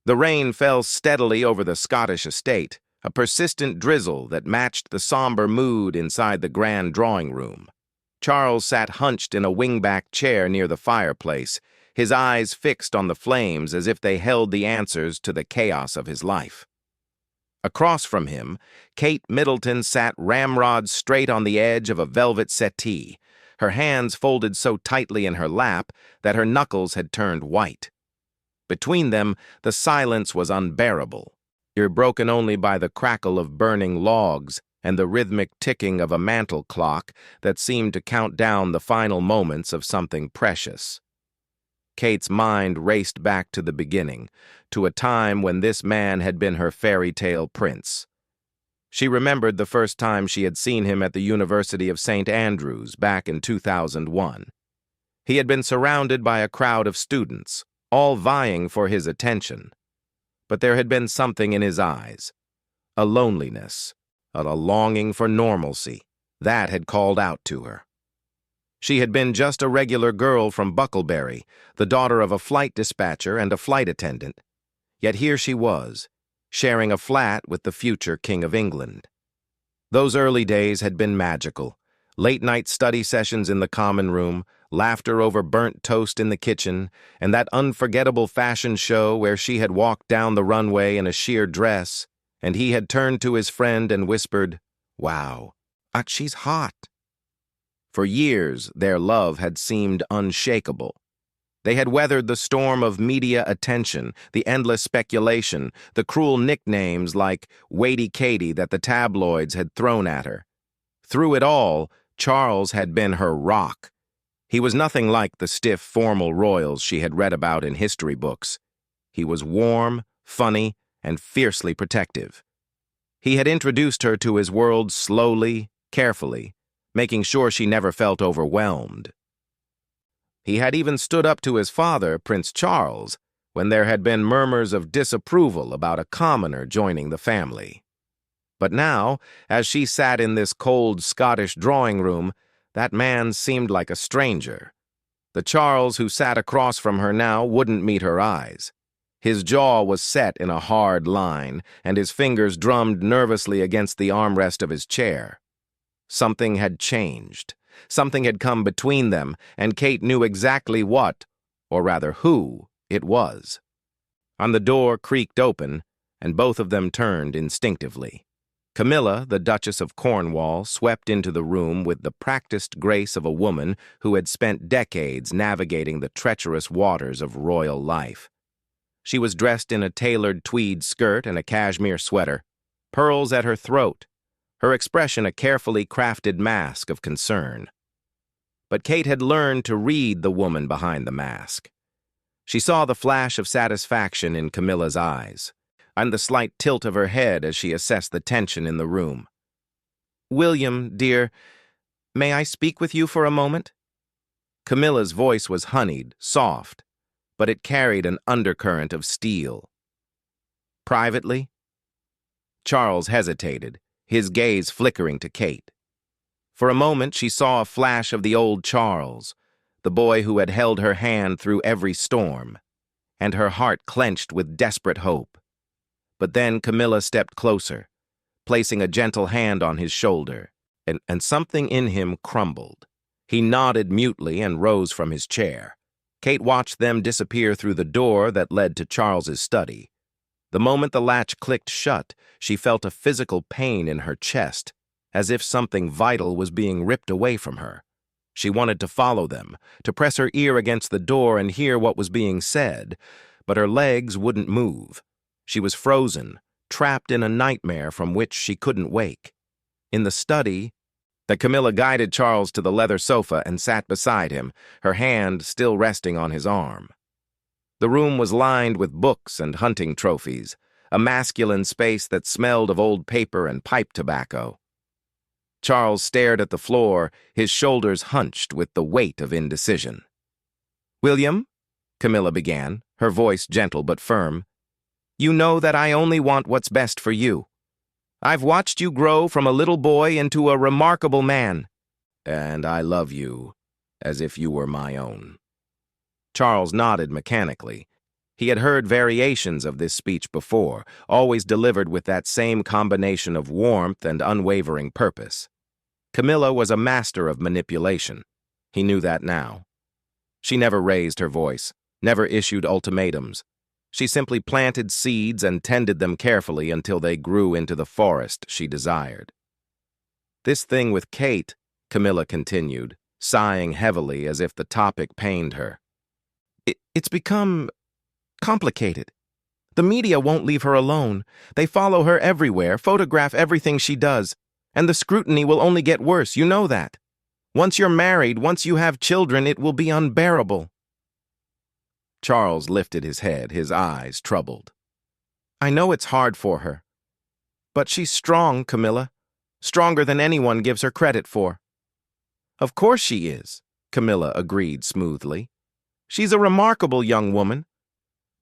The rain fell steadily over the Scottish estate, a persistent drizzle that matched the somber mood inside the grand drawing room. Charles sat hunched in a wingback chair near the fireplace, his eyes fixed on the flames as if they held the answers to the chaos of his life. Across from him, Kate Middleton sat ramrod straight on the edge of a velvet settee, her hands folded so tightly in her lap that her knuckles had turned white. Between them, the silence was unbearable, broken only by the crackle of burning logs and the rhythmic ticking of a mantel clock that seemed to count down the final moments of something precious. Kate's mind raced back to the beginning, to a time when this man had been her fairy tale prince. She remembered the first time she had seen him at the University of St. Andrews back in 2001. He had been surrounded by a crowd of students, all vying for his attention. But there had been something in his eyes, a loneliness, a longing for normalcy, that had called out to her. She had been just a regular girl from Bucklebury, the daughter of a flight dispatcher and a flight attendant. Yet here she was, sharing a flat with the future King of England. Those early days had been magical. Late-night study sessions in the common room, laughter over burnt toast in the kitchen, and that unforgettable fashion show where she had walked down the runway in a sheer dress, and he had turned to his friend and whispered, "Wow, she's hot." For years, their love had seemed unshakable. They had weathered the storm of media attention, the endless speculation, the cruel nicknames like Waity Katie that the tabloids had thrown at her. Through it all, Charles had been her rock. He was nothing like the stiff, formal royals she had read about in history books. He was warm, funny, and fiercely protective. He had introduced her to his world slowly, carefully, making sure she never felt overwhelmed. He had even stood up to his father, Prince Charles, when there had been murmurs of disapproval about a commoner joining the family. But now, as she sat in this cold Scottish drawing room, that man seemed like a stranger. The Charles who sat across from her now wouldn't meet her eyes. His jaw was set in a hard line, and his fingers drummed nervously against the armrest of his chair. Something had changed. Something had come between them, and Kate knew exactly what, or rather who, it was. And the door creaked open, and both of them turned instinctively. Camilla, the Duchess of Cornwall, swept into the room with the practiced grace of a woman who had spent decades navigating the treacherous waters of royal life. She was dressed in a tailored tweed skirt and a cashmere sweater, pearls at her throat, her expression a carefully crafted mask of concern. But Kate had learned to read the woman behind the mask. She saw the flash of satisfaction in Camilla's eyes, and the slight tilt of her head as she assessed the tension in the room. "William, dear, may I speak with you for a moment?" Camilla's voice was honeyed, soft, but it carried an undercurrent of steel. "Privately?" Charles hesitated, his gaze flickering to Kate. For a moment she saw a flash of the old Charles, the boy who had held her hand through every storm, and her heart clenched with desperate hope. But then Camilla stepped closer, placing a gentle hand on his shoulder, and something in him crumbled. He nodded mutely and rose from his chair. Kate watched them disappear through the door that led to Charles's study. The moment the latch clicked shut, she felt a physical pain in her chest, as if something vital was being ripped away from her. She wanted to follow them, to press her ear against the door and hear what was being said, but her legs wouldn't move. She was frozen, trapped in a nightmare from which she couldn't wake. In the study, Camilla guided Charles to the leather sofa and sat beside him, her hand still resting on his arm. The room was lined with books and hunting trophies, a masculine space that smelled of old paper and pipe tobacco. Charles stared at the floor, his shoulders hunched with the weight of indecision. "William," Camilla began, her voice gentle but firm, "you know that I only want what's best for you. I've watched you grow from a little boy into a remarkable man. And I love you as if you were my own." Charles nodded mechanically, He had heard variations of this speech before, always delivered with that same combination of warmth and unwavering purpose. Camilla was a master of manipulation. He knew that now. She never raised her voice, never issued ultimatums. She simply planted seeds and tended them carefully until they grew into the forest she desired. This thing with Kate, Camilla continued, sighing heavily as if the topic pained her. It's become complicated. The media won't leave her alone. They follow her everywhere, photograph everything she does, and the scrutiny will only get worse, you know that. Once you're married, once you have children, it will be unbearable. Charles lifted his head, his eyes troubled. I know it's hard for her. But she's strong, Camilla. Stronger than anyone gives her credit for. Of course she is, Camilla agreed smoothly. She's a remarkable young woman.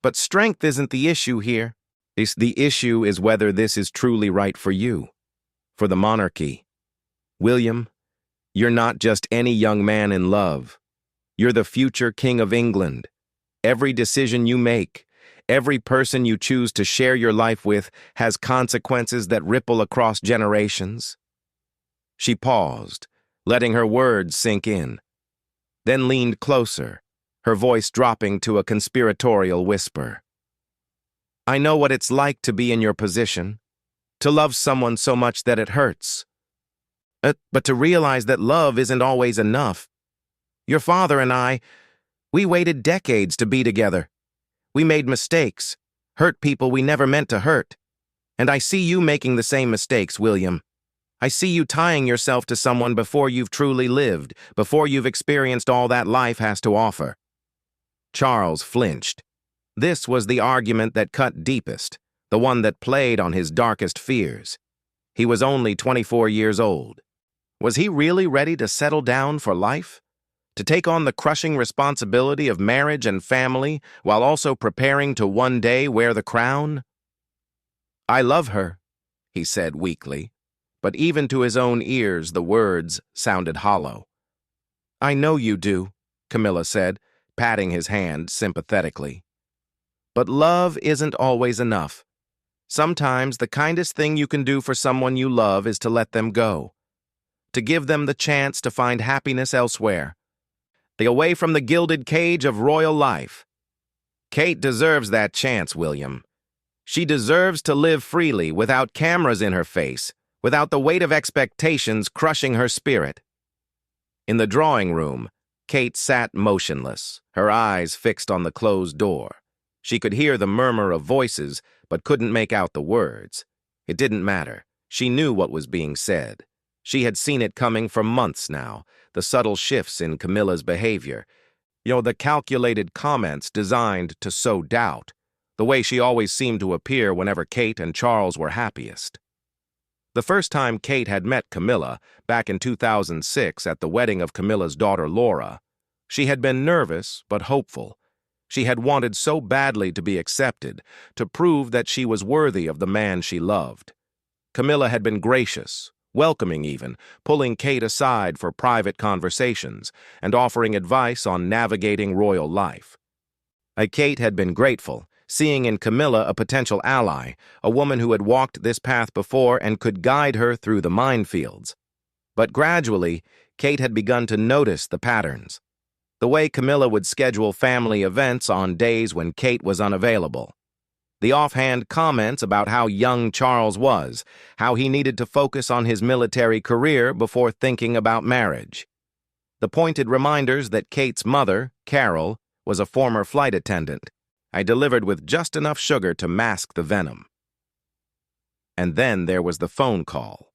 But strength isn't the issue here. The issue is whether this is truly right for you, for the monarchy. William, you're not just any young man in love. You're the future King of England. Every decision you make, every person you choose to share your life with has consequences that ripple across generations. She paused, letting her words sink in, then leaned closer, her voice dropping to a conspiratorial whisper. I know what it's like to be in your position, to love someone so much that it hurts. But to realize that love isn't always enough. Your father and I, we waited decades to be together. We made mistakes, hurt people we never meant to hurt. And I see you making the same mistakes, William. I see you tying yourself to someone before you've truly lived, before you've experienced all that life has to offer. Charles flinched. This was the argument that cut deepest, the one that played on his darkest fears. He was only 24 years old. Was he really ready to settle down for life? To take on the crushing responsibility of marriage and family while also preparing to one day wear the crown? I love her, he said weakly, but even to his own ears the words sounded hollow. I know you do, Camilla said, patting his hand sympathetically. But love isn't always enough. Sometimes the kindest thing you can do for someone you love is to let them go, to give them the chance to find happiness elsewhere, away from the gilded cage of royal life. Kate deserves that chance, William. She deserves to live freely without cameras in her face, without the weight of expectations crushing her spirit. In the drawing room, Kate sat motionless, her eyes fixed on the closed door. She could hear the murmur of voices, but couldn't make out the words. It didn't matter. She knew what was being said. She had seen it coming for months now, the subtle shifts in Camilla's behavior. The calculated comments designed to sow doubt, the way she always seemed to appear whenever Kate and Charles were happiest. The first time Kate had met Camilla, back in 2006 at the wedding of Camilla's daughter Laura, she had been nervous but hopeful. She had wanted so badly to be accepted, to prove that she was worthy of the man she loved. Camilla had been gracious, welcoming even, pulling Kate aside for private conversations and offering advice on navigating royal life. Kate had been grateful, seeing in Camilla a potential ally, a woman who had walked this path before and could guide her through the minefields. But gradually, Kate had begun to notice the patterns. The way Camilla would schedule family events on days when Kate was unavailable. The offhand comments about how young Charles was, how he needed to focus on his military career before thinking about marriage. The pointed reminders that Kate's mother, Carol, was a former flight attendant, I delivered with just enough sugar to mask the venom. And then there was the phone call.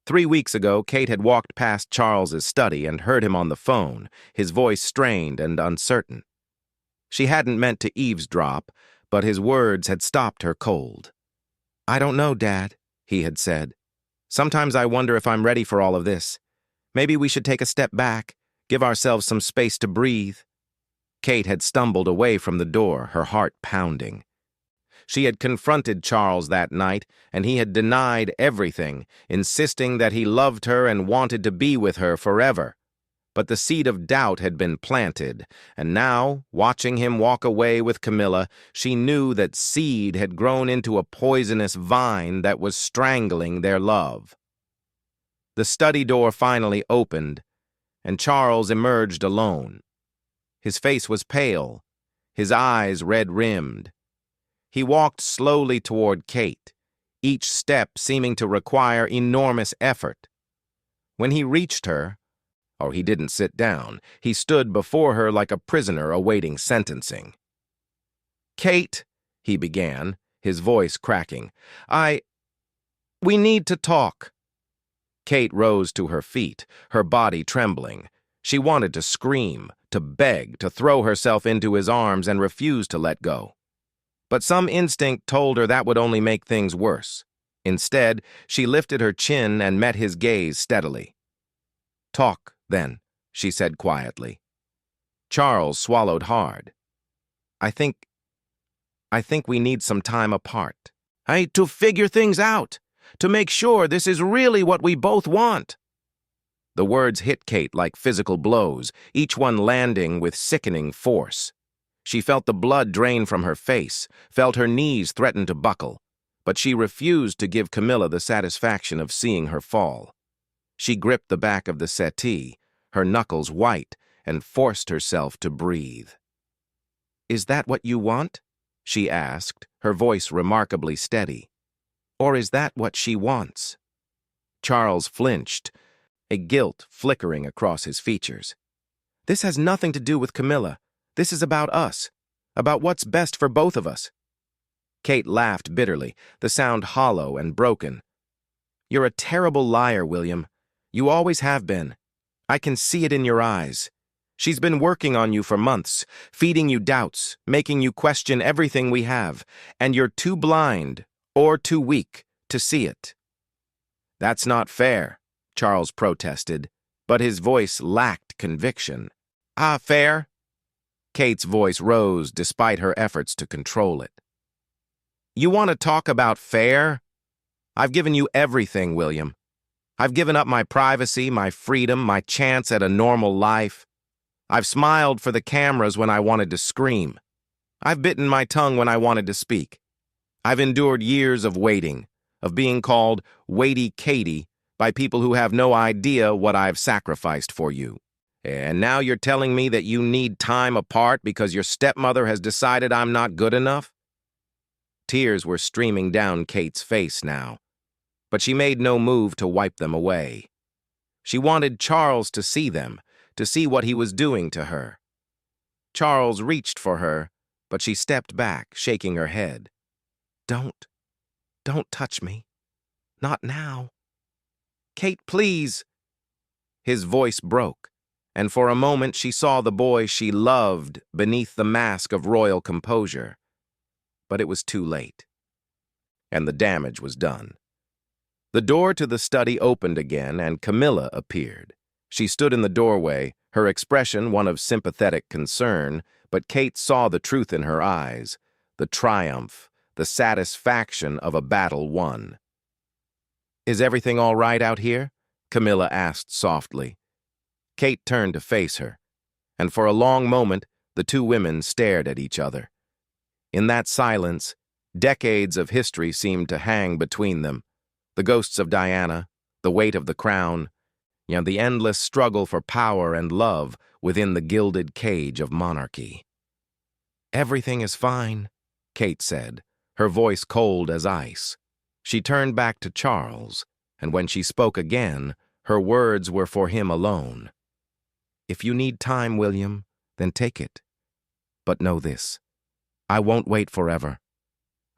3 weeks ago, Kate had walked past Charles's study and heard him on the phone, his voice strained and uncertain. She hadn't meant to eavesdrop, but his words had stopped her cold. I don't know, Dad, he had said. Sometimes I wonder if I'm ready for all of this. Maybe we should take a step back, give ourselves some space to breathe. Kate had stumbled away from the door, her heart pounding. She had confronted Charles that night, and he had denied everything, insisting that he loved her and wanted to be with her forever. But the seed of doubt had been planted, and now, watching him walk away with Camilla, she knew that seed had grown into a poisonous vine that was strangling their love. The study door finally opened, and Charles emerged alone. His face was pale, his eyes red-rimmed. He walked slowly toward Kate, each step seeming to require enormous effort. When he reached her, he didn't sit down, he stood before her like a prisoner awaiting sentencing. "Kate," he began, his voice cracking, we need to talk." Kate rose to her feet, her body trembling. She wanted to scream, to beg, to throw herself into his arms and refuse to let go. But some instinct told her that would only make things worse. Instead, she lifted her chin and met his gaze steadily. "Talk, then," she said quietly. Charles swallowed hard. I think we need some time apart. To figure things out, to make sure this is really what we both want." The words hit Kate like physical blows, each one landing with sickening force. She felt the blood drain from her face, felt her knees threaten to buckle, but she refused to give Camilla the satisfaction of seeing her fall. She gripped the back of the settee, her knuckles white, and forced herself to breathe. "Is that what you want?" she asked, her voice remarkably steady. "Or is that what she wants?" Charles flinched, a guilt flickering across his features. "This has nothing to do with Camilla. This is about us, about what's best for both of us." Kate laughed bitterly, the sound hollow and broken. "You're a terrible liar, William. You always have been. I can see it in your eyes. She's been working on you for months, feeding you doubts, making you question everything we have, and you're too blind or too weak to see it." "That's not fair," Charles protested, but his voice lacked conviction. Fair?" Kate's voice rose despite her efforts to control it. "You want to talk about fair? I've given you everything, William. I've given up my privacy, my freedom, my chance at a normal life. I've smiled for the cameras when I wanted to scream. I've bitten my tongue when I wanted to speak. I've endured years of waiting, of being called Weighty Katie by people who have no idea what I've sacrificed for you. And now you're telling me that you need time apart because your stepmother has decided I'm not good enough?" Tears were streaming down Kate's face now, but she made no move to wipe them away. She wanted Charles to see them, to see what he was doing to her. Charles reached for her, but she stepped back, shaking her head. Don't touch me. Not now. Kate, please." His voice broke, and for a moment she saw the boy she loved beneath the mask of royal composure. But it was too late, and the damage was done. The door to the study opened again, and Camilla appeared. She stood in the doorway, her expression one of sympathetic concern, but Kate saw the truth in her eyes, the triumph, the satisfaction of a battle won. "Is everything all right out here?" Camilla asked softly. Kate turned to face her, and for a long moment the two women stared at each other. In that silence, decades of history seemed to hang between them, the ghosts of Diana, the weight of the crown, and the endless struggle for power and love within the gilded cage of monarchy. "Everything is fine," Kate said, her voice cold as ice. She turned back to Charles, and when she spoke again, her words were for him alone. "If you need time, William, then take it. But know this, I won't wait forever.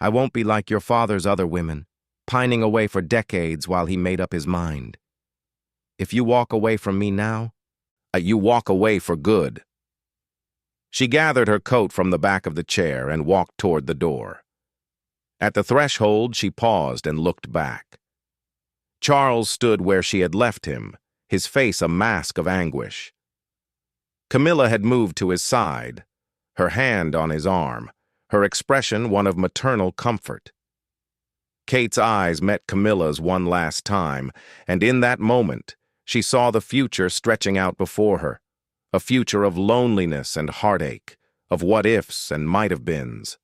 I won't be like your father's other women, pining away for decades while he made up his mind. If you walk away from me now, you walk away for good." She gathered her coat from the back of the chair and walked toward the door. At the threshold, she paused and looked back. Charles stood where she had left him, his face a mask of anguish. Camilla had moved to his side, her hand on his arm, her expression one of maternal comfort. Kate's eyes met Camilla's one last time, and in that moment, She saw the future stretching out before her, a future of loneliness and heartache, of what-ifs and might-have-beens.